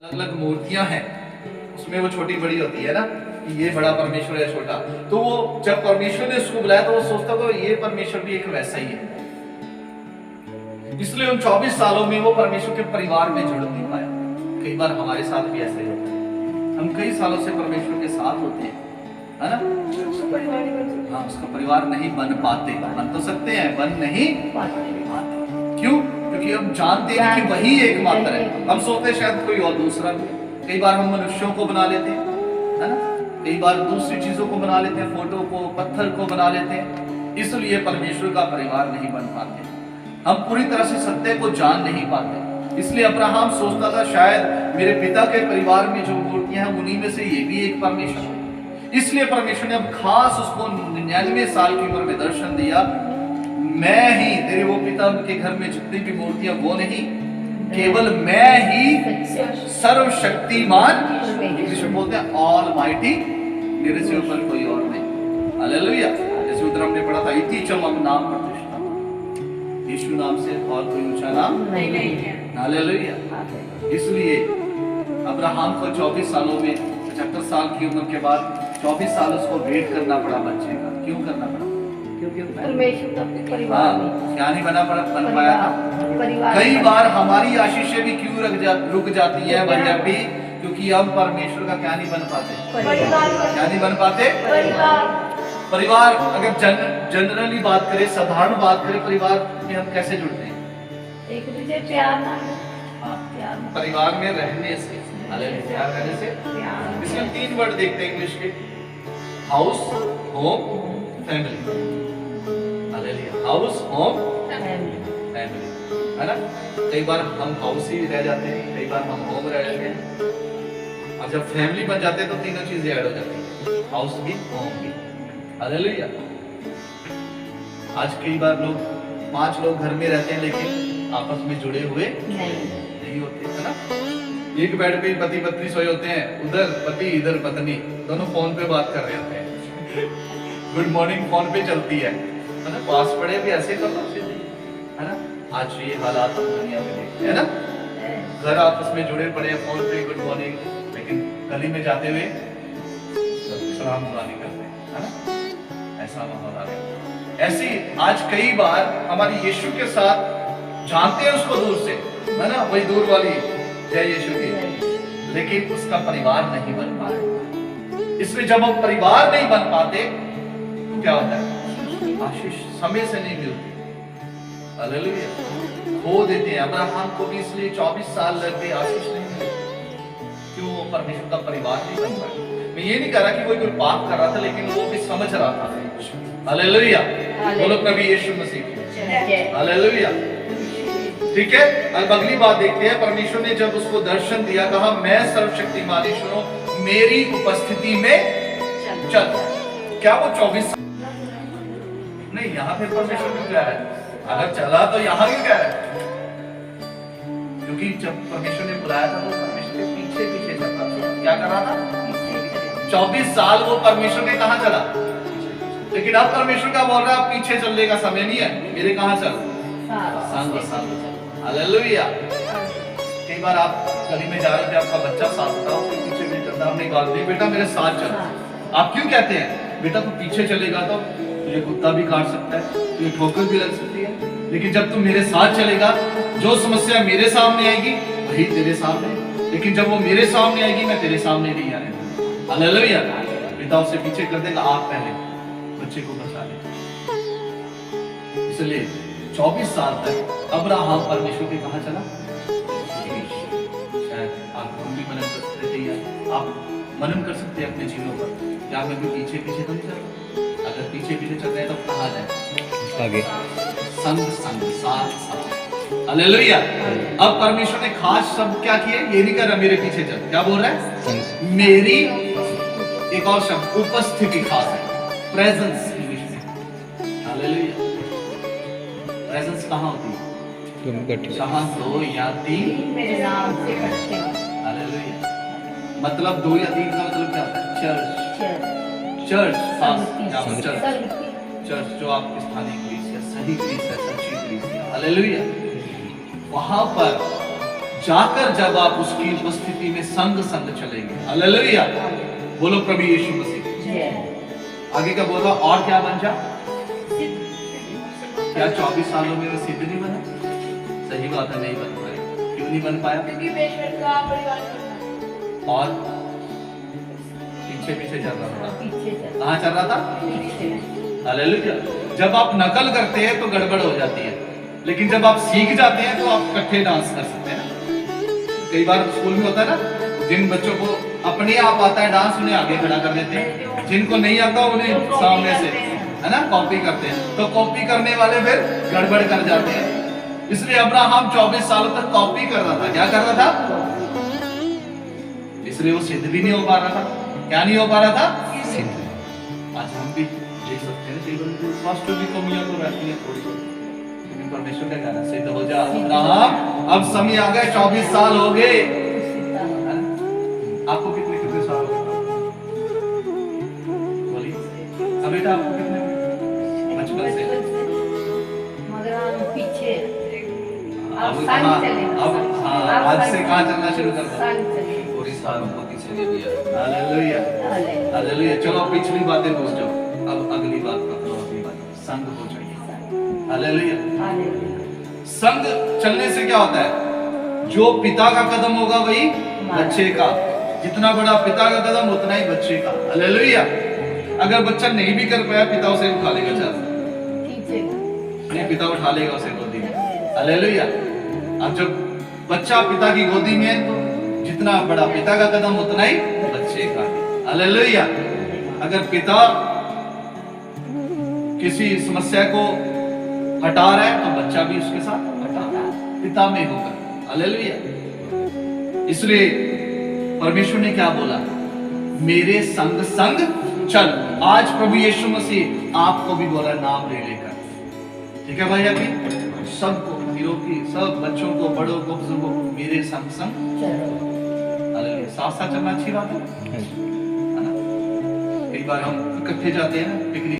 अलग अलग मूर्तियां हैं, उसमें वो छोटी बड़ी होती है ना कि ये बड़ा परमेश्वर है छोटा। तो वो जब परमेश्वर ने उसको बुलाया तो वो सोचता था ये परमेश्वर भी एक वैसा ही है। इसलिए उन 24 सालों में वो परमेश्वर के परिवार में जुड़ नहीं पाया। कई बार हमारे साथ भी ऐसे होता है, हम कई सालों से परमेश्वर के साथ होते हैं, है ना, हाँ, उसका परिवार नहीं बन पाते। बन तो सकते हैं, बन नहीं पाते। क्यों? क्योंकि हम जानते हैं कि वही एकमात्र है। हम सोचते हैं शायद कोई और दूसरा भी। कई बार हम मनुष्यों को बना लेते हैं, है ना, कई बार दूसरी चीजों को बना लेते हैं, फोटो को, पत्थर को बना लेते हैं। इसलिए परमेश्वर का परिवार नहीं बन पाते। हम पूरी तरह से सत्य को जान नहीं पाते। इसलिए अब्राहम सोचता था शायद मेरे पिता के परिवार में जो मूर्तियां हैं उन्हीं में से ये भी एक परमेश्वर है। इसलिए परमेश्वर ने अब खास उसको 99 साल की उम्र में दर्शन दिया। मैं ही तेरे वो पिता के घर में जितनी भी मूर्तियां वो नहीं, केवल मैं ही सर्वशक्तिमान, इंग्लिश में बोलते हैं ऑल माइटी, मेरे से ऊपर कोई और नहीं। हालेलुया। जैसे उधर हमने पढ़ा था इति चमक नाम प्रतिष्ठा, यीशु नाम से और कोई ऊंचा नाम नहीं है। हालेलुया। इसलिए अब्राहम को 24 सालों में 75 साल की उम्र के बाद 24 साल उसको वेट करना पड़ा बच्चे का। क्यों करना पड़ा? क्योंकि परमेश्वर का परिवार क्या नहीं बन पाया था। कई बार हमारी आशीषें भी क्यों रुक जाती है भी, क्योंकि हम परमेश्वर का क्या नहीं बन पाते। क्या नहीं बन पाते? परिवार अगर जनरली बात करें, साधारण बात करें, परिवार में हम कैसे जुड़ते हैं? एक दूसरे प्यार ना, परिवार में रहने से, प्यार करने से। इसमें 3 वर्ड देखते हैं इंग्लिश के, house, home, family. House, home, family, है ना। कई बार हम हाउस ही रह जाते हैं, कई बार हम होम रह जाते हैं, और जब फैमिली बन जाते हैं तो तीनों चीजें ऐड हो जाती हैं, हाउस भी, होम भी। हालेलुया। आज कई बार लोग 5 लोग घर में रहते हैं लेकिन आपस में जुड़े हुए नहीं होते, है ना। एक बेड पे पति पत्नी सोए होते हैं, उधर पति इधर पत्नी, दोनों फोन पे बात कर रहे होते हैं। गुड मॉर्निंग फोन पे चलती है ना। पास पड़े भी ऐसे कर लो, है ना। आज ये हालात दुनिया में देखते हैं ना, घर आपस में जुड़े पड़े हैं फोन पे, गुड मॉर्निंग, लेकिन गली में जाते हुए सलाम दुआनी करते हैं, है ना। ऐसा माहौल आ गया। ऐसे आज कई बार हमारी यीशु के साथ जानते हैं उसको दूर से, है ना, वही दूर वाली जय यीशु की, लेकिन उसका परिवार नहीं बन पा रहा। इसलिए जब हम परिवार नहीं बन पाते तो क्या होता है? आशीष समय से नहीं मिलती। हालेलुया। खो देते हैं। अब्राहम को भी इसलिए 24 साल लग गए, आशीष नहीं मिली। क्यों? वो परमेश्वर का परिवार नहीं बन पाया। मैं ये नहीं कह रहा कि कोई पाप कर रहा था, लेकिन वो भी समझ रहा था। हालेलुया। बोलो प्रभु यीशु मसीह। हालेलुया। ठीक है। अब अगली बात देखते हैं। परमेश्वर ने जब उसको दर्शन दिया, कहा मैं सर्वशक्तिमान ईश्वर हूं, मेरी उपस्थिति में चल। क्या वो 24 नहीं? यहाँ फिर परमेश्वर क्यों कह रहा है? अगर चला तो यहाँ क्यों कह रहा है? क्योंकि जब परमेश्वर ने बुलाया था तो परमेश्वर के पीछे पीछे चल रहा था। क्या कर रहा था? 24 साल वो परमेश्वर के कहां चला, लेकिन अब परमेश्वर का बोल रहा है पीछे चलने का समय नहीं है, मेरे कहां चल, संग संग। हालेलुया। कई बार आप गली में जा रहे थे, आपका बच्चा साथ होता है, पीछे भी चलता, आपने कहा बेटा मेरे साथ चल। आप क्यों कहते हैं? बेटा तू पीछे चलेगा तो तुझे कुत्ता भी काट सकता है, तुझे ठोकर भी लग सकती है, लेकिन जब तुम मेरे साथ चलेगा, जो समस्या मेरे सामने आएगी वही तेरे सामने, लेकिन जब वो मेरे सामने आएगी मैं तेरे सामने नहीं आने दूंगा। हालेलुया। पिता उसे पीछे कर देगा, आप पहले बच्चे को बचा ले। इसलिए 24 साल तक अब्राहम परमेश्वर के कहां चला? शायद आप भी मनन कर सकते थे, आप मनन कर सकते हैं अपने जीवनों पर, क्या मैं भी पीछे पीछे तो नहीं चल रहा? अगर पीछे पीछे चल रहे हैं तो कहां जाए? आगे। संग संग, साथ साथ। हालेलुया। अब परमेश्वर ने खास शब्द क्या किए? ये नहीं कर रहा मेरे पीछे चल, क्या बोल रहा है? मेरी एक और शब्द उपस्थिति खास है, प्रेजेंस इंग्लिश में। हालेलुया। प्रेजेंस कहां होती है? जहां 2 या 3 मेरे नाम से इकट्ठे हो। हालेलुया। मतलब 2 या 3 का मतलब क्या होता है? चर्च। चर्च चर्च जो आपकी स्थानीय कलीसिया, सही कलीसिया, सच्ची कलीसिया। हालेलुया। वहां पर जाकर जब आप उसकी उपस्थिति में संग संग चलेंगे। हालेलुया, बोलो प्रभु यीशु मसीह। जय। आगे का बोला और क्या बन जा? क्या 24 सालों में वो सिद्ध नहीं बना? सही बात है, नहीं बन पाया। क्यों नहीं बन पाया? क्योंकि परमेश्वर का परिवार करना। और पीछे पीछे चल रहा था। पीछे चल। कहाँ चल रहा था? पीछे। हालेलुया। जब आप नकल करते हैं तो गड़बड़ हो जाती है, लेकिन जब आप सीख जाते हैं तो आप इकट्ठे डांस कर सकते हैं। कई बार स्कूल में होता है ना, जिन बच्चों को अपने आप आता है डांस, उन्हें आगे खड़ा कर देते हैं, जिनको नहीं आता उन्हें सामने से, है ना, कॉपी करते हैं। तो कॉपी करने वाले फिर गड़बड़ कर जाते हैं। इसलिए अब्राहम 24 सालों तक कॉपी कर रहा था। क्या कर रहा था? इसलिए वो सिद्ध भी नहीं हो पा रहा था। क्या नहीं हो पा रहा था? सिद्ध। आज हम भी देख सकते हैं जीवन में वास्तव की कमियां तो रहती हैं थोड़ी बहुत, लेकिन परमेश्वर का कहना सिद्ध हो जा अब्राहम, अब समय आ गया, 24 साल हो गए। आपको कितने कितने साल हो गए? बोलिए। अब बेटा आपको कितने? बचपन से। मगर हम पीछे। अब अब कहाँ? संग चलेगा। अब हाँ, आज से कहाँ चलना शुरू कर दो? संग चलेगा। पूरी साल को किसी ने दिया। Hallelujah, hallelujah. हालेलुया। चलो पिछली बातें भूल जाओ, अब अगली बात कर लो। अगली बात संग हो जाइए। हालेलुया। हालेलुया। संग चलने से क्या होता है? जो पिता का कदम होगा वही बच्चे का। जितना बड़ा पिता का कदम उतना ही बच्चे का। हालेलुया। अगर बच्चा नहीं भी कर पाया, पिता उसे उठा लेगा। चल पीछे। नहीं, पिता उठा लेगा उसे गोदी में। हालेलुया। अब जब बच्चा पिता की गोदी में है तो जितना बड़ा पिता का कदम उतना ही बच्चे का। हालेलुया। अगर पिता किसी समस्या को हटा रहा है तो बच्चा भी उसके साथ हटा रहा है, पिता में होकर। हालेलुया। इसलिए परमेश्वर ने क्या बोला? मेरे संग संग चल। आज प्रभु यीशु मसीह आपको भी बोला नाम ले लेकर। ठीक है भाई? अभी सबको, हीरो की सब बच्चों को, बड़ों को, बुजुर्गों को, मेरे संग संग चलो। हालेलुया। साथ साथ चलना अच्छी बात है ना? कई बार हम इकट्ठे जाते हैं ना पिकनिक